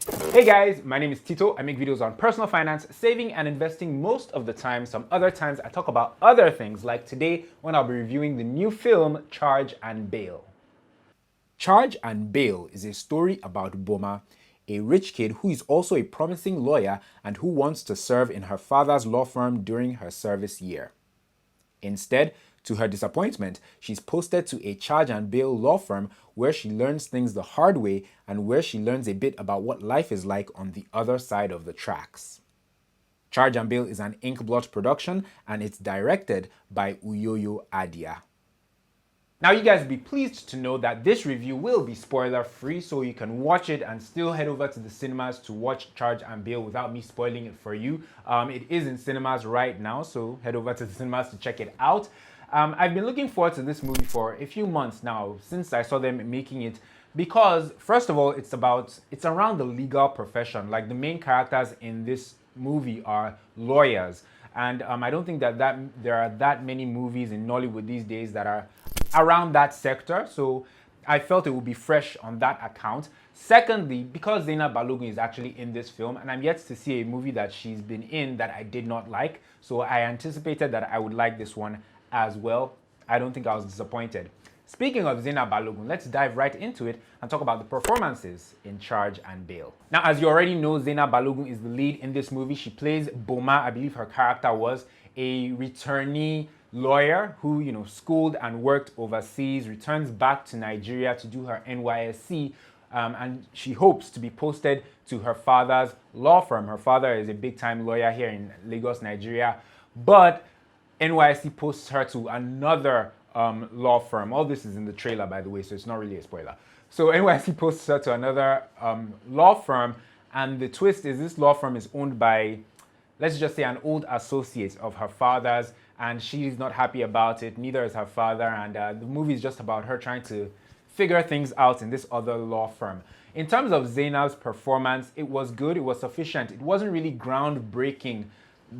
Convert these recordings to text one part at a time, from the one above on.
Hey guys, my name is Tito. I make videos on personal finance, saving and investing most of the time. Some other times I talk about other things, like today when I'll be reviewing the new film Charge and Bail. Charge and Bail is a story about Boma, a rich kid who is also a promising lawyer and who wants to serve in her father's law firm during her service year. Instead, to her disappointment, she's posted to a charge and bail law firm where she learns things the hard way and where she learns a bit about what life is like on the other side of the tracks. Charge and Bail is an Inkblot production and it's directed by Iheuwa Adia. Now you guys be pleased to know that this review will be spoiler free, so you can watch it and still head over to the cinemas to watch Charge and Bail without me spoiling it for you. It is in cinemas right now, so head over to the cinemas to check it out. I've been looking forward to this movie for a few months now since I saw them making it, because first of all, it's around the legal profession. Like, the main characters in this movie are lawyers, and I don't think that there are that many movies in Nollywood these days that are around that sector, so I felt it would be fresh on that account. Secondly, because Zainab Balogun is actually in this film, and I'm yet to see a movie that she's been in that I did not like, so I anticipated that I would like this one as well. I don't think I was disappointed. Speaking of Zainab Balogun, let's dive right into it and talk about the performances in Charge and Bail. Now, as you already know, Zainab Balogun is the lead in this movie. She plays Boma. I believe her character was a returnee lawyer who, schooled and worked overseas, returns back to Nigeria to do her NYSC, and she hopes to be posted to her father's law firm. Her father is a big-time lawyer here in Lagos, Nigeria, but NYSC posts her to another law firm. All this is in the trailer, by the way, so it's not really a spoiler. So NYSC posts her to another law firm, and the twist is this law firm is owned by, let's just say, an old associate of her father's, and she's not happy about it, neither is her father, and the movie is just about her trying to figure things out in this other law firm. In terms of Zainab's performance, it was good, it was sufficient. It wasn't really groundbreaking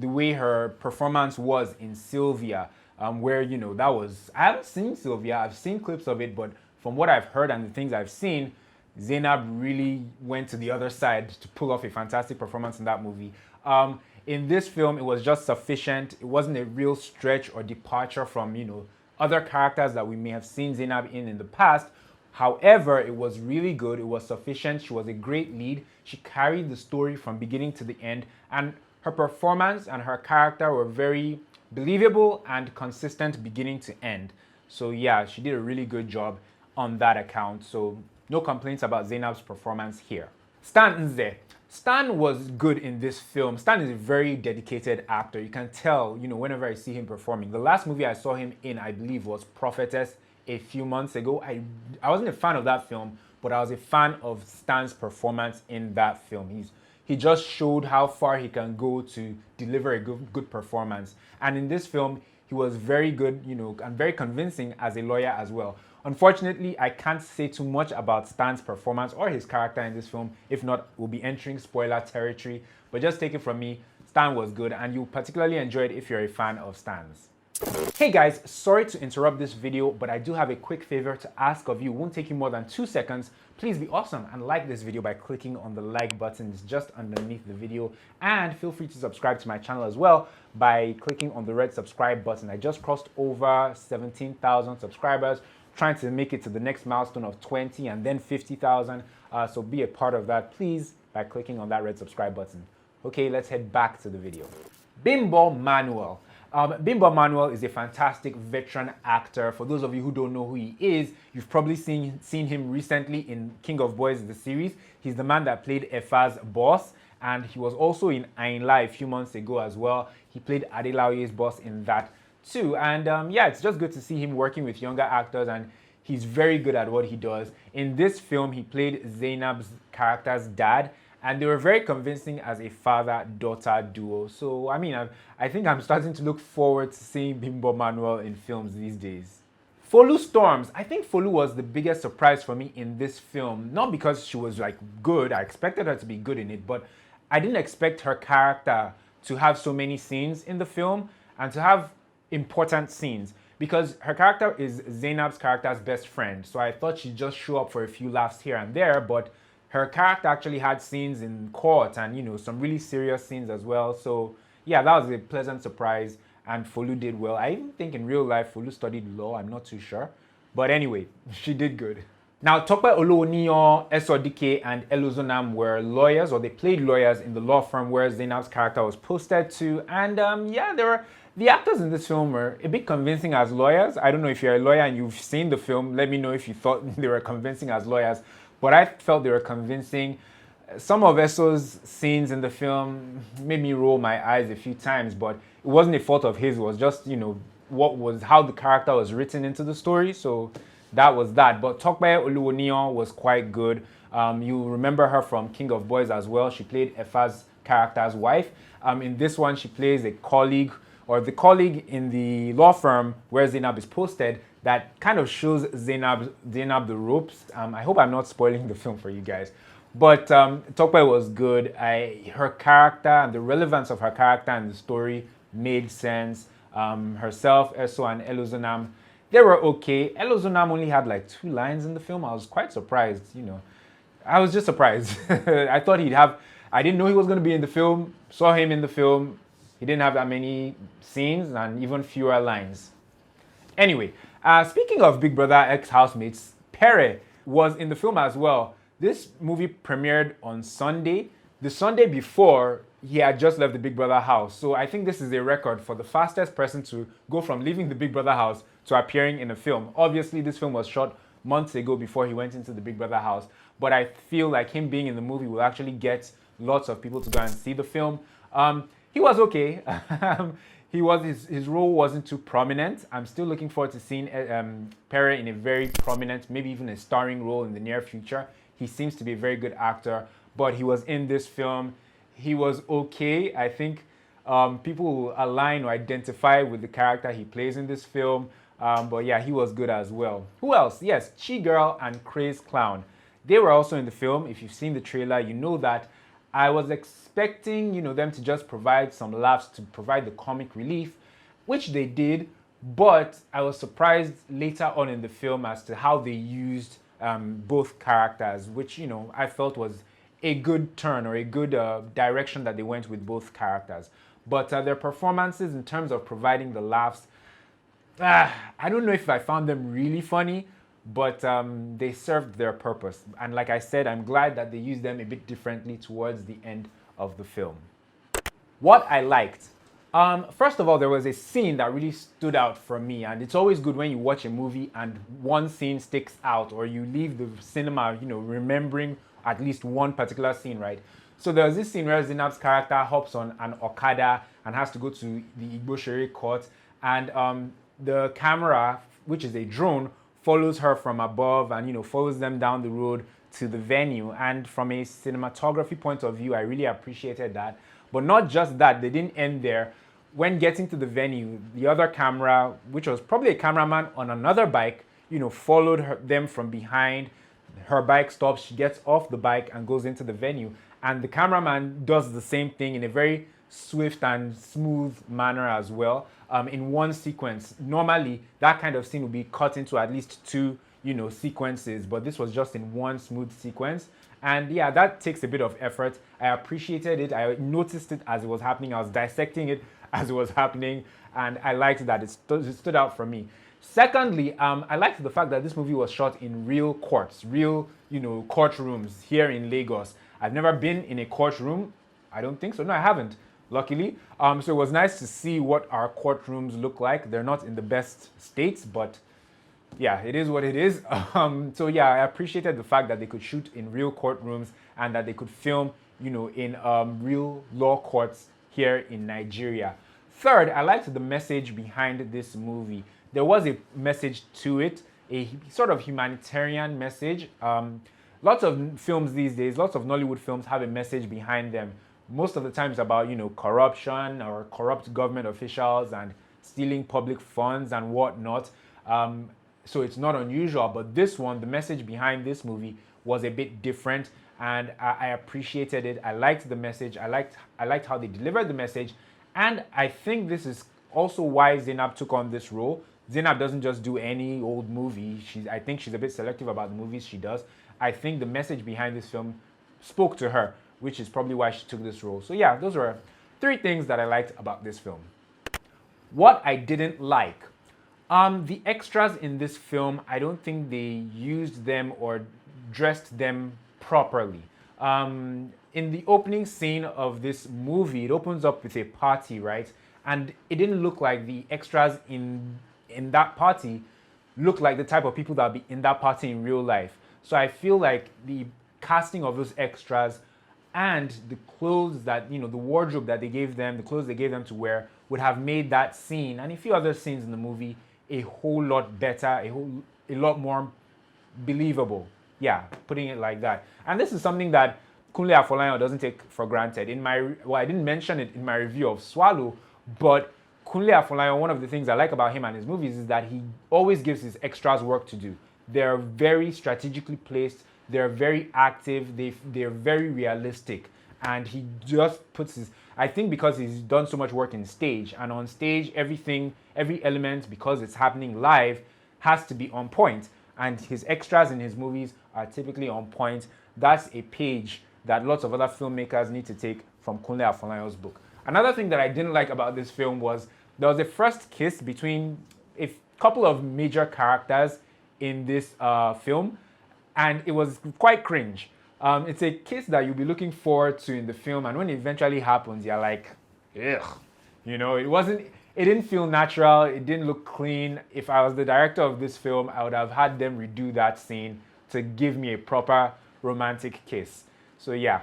the way her performance was in Sylvia, where, that was, I haven't seen Sylvia, I've seen clips of it, but from what I've heard and the things I've seen, Zainab really went to the other side to pull off a fantastic performance in that movie. In this film, it was just sufficient. It wasn't a real stretch or departure from, other characters that we may have seen Zainab in the past. However, it was really good. It was sufficient. She was a great lead. She carried the story from beginning to the end, and her performance and her character were very believable and consistent beginning to end. So yeah, she did a really good job on that account. So no complaints about Zainab's performance here. Stan was good in this film. Stan is a very dedicated actor. You can tell, whenever I see him performing. The last movie I saw him in, I believe, was Prophetess a few months ago. I wasn't a fan of that film, but I was a fan of Stan's performance in that film. He just showed how far he can go to deliver a good performance. And in this film, he was very good, and very convincing as a lawyer as well. Unfortunately, I can't say too much about Stan's performance or his character in this film. If not, we'll be entering spoiler territory. But just take it from me, Stan was good, and you'll particularly enjoy it if you're a fan of Stan's. Hey guys, sorry to interrupt this video, but I do have a quick favor to ask of you. It won't take you more than 2 seconds. Please be awesome and like this video by clicking on the like button. It's just underneath the video. And feel free to subscribe to my channel as well by clicking on the red subscribe button. I just crossed over 17,000 subscribers, trying to make it to the next milestone of 20 and then 50,000. So be a part of that, please, by clicking on that red subscribe button. Okay, let's head back to the video. Bimbo Manuel. Bimbo Manuel is a fantastic veteran actor. For those of you who don't know who he is, you've probably seen him recently in King of Boys, the series. He's the man that played Efa's boss, and he was also in Ainla a few months ago as well. He played Adelaoye's boss in that too. And yeah, it's just good to see him working with younger actors, and he's very good at what he does. In this film, he played Zainab's character's dad, and they were very convincing as a father-daughter duo. So, I think I'm starting to look forward to seeing Bimbo Manuel in films these days. Folu Storms. I think Folu was the biggest surprise for me in this film. Not because she was good, I expected her to be good in it, but I didn't expect her character to have so many scenes in the film and to have important scenes, because her character is Zainab's character's best friend. So I thought she'd just show up for a few laughs here and there, but her character actually had scenes in court and, some really serious scenes as well. So yeah, that was a pleasant surprise. And Folu did well. I even think in real life, Folu studied law. I'm not too sure. But anyway, she did good. Now, Tope, Olowoniyan, Dike, and Elozonam were lawyers, or they played lawyers in the law firm where Zainab's character was posted to. And yeah, the actors in this film were a bit convincing as lawyers. I don't know if you're a lawyer and you've seen the film. Let me know if you thought they were convincing as lawyers. But I felt they were convincing. Some of Esso's scenes in the film made me roll my eyes a few times, but it wasn't a fault of his. It was just, how the character was written into the story. So that was that. But Tope Olowoniyan was quite good. You remember her from King of Boys as well. She played Efa's character's wife. In this one, she plays a colleague, or the colleague in the law firm where Zainab is posted, that kind of shows Zainab the ropes. I hope I'm not spoiling the film for you guys. But Tope was good. Her character and the relevance of her character and the story made sense. Herself, Eso, and Elozonam, they were okay. Elozonam only had like 2 lines in the film. I was quite surprised, I was just surprised. I thought I didn't know he was going to be in the film. Saw him in the film. He didn't have that many scenes and even fewer lines. Anyway, speaking of Big Brother ex-housemates, Pere was in the film as well. This movie premiered on Sunday. The Sunday before, he had just left the Big Brother house. So I think this is a record for the fastest person to go from leaving the Big Brother house to appearing in a film. Obviously, this film was shot months ago before he went into the Big Brother house. But I feel like him being in the movie will actually get lots of people to go and see the film. He was okay. His role wasn't too prominent. I'm still looking forward to seeing Pere in a very prominent, maybe even a starring role in the near future. He seems to be a very good actor, but he was in this film. He was okay. I think people will align or identify with the character he plays in this film. But yeah, he was good as well. Who else? Yes, Chigul and Craze Clown. They were also in the film. If you've seen the trailer, you know that I was expecting, them to just provide some laughs, to provide the comic relief, which they did. But I was surprised later on in the film as to how they used both characters, which, I felt was a good turn or a good direction that they went with both characters. But their performances in terms of providing the laughs, I don't know if I found them really funny, but they served their purpose. And like I said, I'm glad that they used them a bit differently towards the end of the film. What I liked. First of all, there was a scene that really stood out for me, and it's always good when you watch a movie and one scene sticks out, or you leave the cinema, remembering at least one particular scene, right? So there was this scene where Zainab's character hops on an Okada and has to go to the Igbo court, and the camera, which is a drone, follows her from above and follows them down the road to the venue. And from a cinematography point of view, I really appreciated that. But not just that, they didn't end there. When getting to the venue, the other camera, which was probably a cameraman on another bike, followed them from behind. Her bike stops, she gets off the bike and goes into the venue. And the cameraman does the same thing in a very swift and smooth manner as well, in one sequence. Normally, that kind of scene would be cut into at least 2, sequences, but this was just in one smooth sequence. And yeah, that takes a bit of effort. I appreciated it. I noticed it as it was happening. I was dissecting it as it was happening, and I liked that. It stood out for me. Secondly, I liked the fact that this movie was shot in real courts, real, courtrooms here in Lagos. I've never been in a courtroom. I don't think so. No, I haven't, luckily. So it was nice to see what our courtrooms look like. They're not in the best states, but yeah, it is what it is. So yeah, I appreciated the fact that they could shoot in real courtrooms and that they could film, in real law courts here in Nigeria. Third, I liked the message behind this movie. There was a message to it, a sort of humanitarian message. Lots of films these days, lots of Nollywood films have a message behind them. Most of the time it's about, corruption or corrupt government officials and stealing public funds and whatnot. So it's not unusual, but this one, the message behind this movie was a bit different, and I appreciated it. I liked the message. I liked how they delivered the message, and I think this is also why Zainab took on this role. Zainab doesn't just do any old movie. I think she's a bit selective about the movies she does. I think the message behind this film spoke to her, which is probably why she took this role. So yeah, those were 3 things that I liked about this film. What I didn't like. The extras in this film, I don't think they used them or dressed them properly. In the opening scene of this movie, it opens up with a party, right? And it didn't look like the extras in that party looked like the type of people that would be in that party in real life. So I feel like the casting of those extras and the clothes that, the wardrobe that they gave them, the clothes they gave them to wear, would have made that scene and a few other scenes in the movie a whole lot better, a lot more believable. Yeah, putting it like that. And this is something that Kunle Afolayan doesn't take for granted. I didn't mention it in my review of Swallow, but Kunle Afolayan, one of the things I like about him and his movies is that he always gives his extras work to do. They're very strategically placed, they're very active, they're very realistic. And he just puts I think because he's done so much work in stage, and on stage, every element, because it's happening live, has to be on point. And his extras in his movies are typically on point. That's a page that lots of other filmmakers need to take from Kunle Afolayan's book. Another thing that I didn't like about this film was there was a first kiss between a couple of major characters in this film, and it was quite cringe. It's a kiss that you'll be looking forward to in the film, and when it eventually happens, you're like, ugh. It didn't feel natural, it didn't look clean. If I was the director of this film, I would have had them redo that scene to give me a proper romantic kiss. So yeah.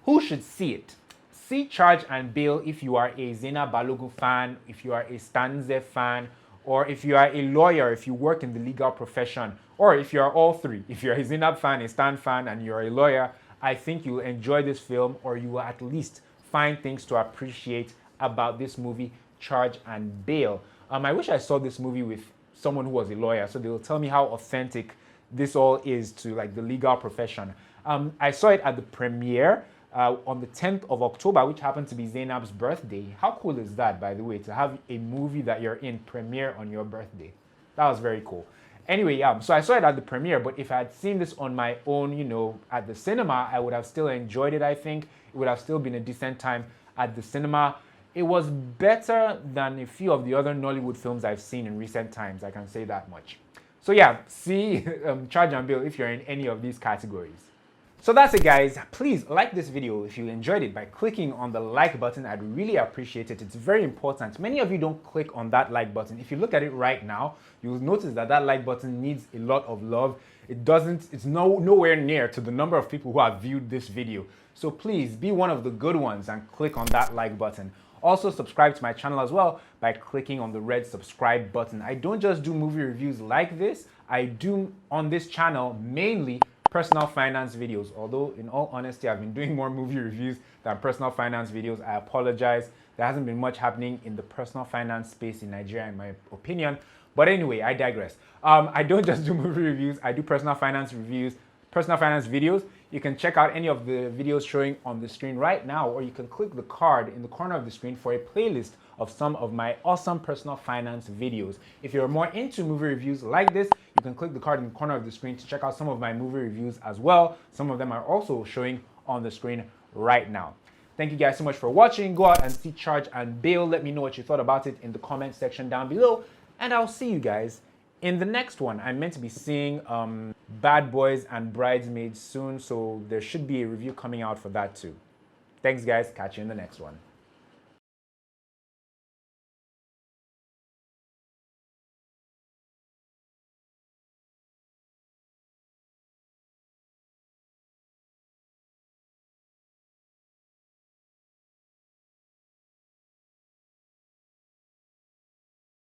Who should see it? See Charge and Bail if you are a Zainab Balogun fan, if you are a Stanze fan, or if you are a lawyer, if you work in the legal profession, or if you are all 3. If you're a Zainab fan, a Stan fan, and you're a lawyer, I think you'll enjoy this film, or you will at least find things to appreciate about this movie, Charge and Bail. I wish I saw this movie with someone who was a lawyer, so they'll tell me how authentic this all is to like the legal profession. I saw it at the premiere on the 10th of October, which happened to be Zainab's birthday. How cool is that, by the way, to have a movie that you're in premiere on your birthday? That was very cool. Anyway, so I saw it at the premiere, but if I had seen this on my own, at the cinema, I would have still enjoyed it, I think. It would have still been a decent time at the cinema. It was better than a few of the other Nollywood films I've seen in recent times, I can say that much. So yeah, see Charge and Bail if you're in any of these categories. So that's it, guys. Please like this video if you enjoyed it by clicking on the like button. I'd really appreciate it. It's very important. Many of you don't click on that like button. If you look at it right now, you'll notice that that like button needs a lot of love. It's nowhere near to the number of people who have viewed this video. So please be one of the good ones and click on that like button. Also subscribe to my channel as well by clicking on the red subscribe button. I don't just do movie reviews like this. I do on this channel mainly personal finance videos. Although in all honesty, I've been doing more movie reviews than personal finance videos. I apologize. There hasn't been much happening in the personal finance space in Nigeria, in my opinion. But anyway, I digress. I don't just do movie reviews. I do personal finance reviews, personal finance videos. You can check out any of the videos showing on the screen right now, or you can click the card in the corner of the screen for a playlist of some of my awesome personal finance videos. If you're more into movie reviews like this, you can click the card in the corner of the screen to check out some of my movie reviews as well. Some of them are also showing on the screen right now. Thank you guys so much for watching. Go out and see Charge and Bail. Let me know what you thought about it in the comment section down below, and I'll see you guys in the next one. I'm meant to be seeing Bad Boys and Bridesmaids soon, so there should be a review coming out for that too. Thanks guys, catch you in the next one.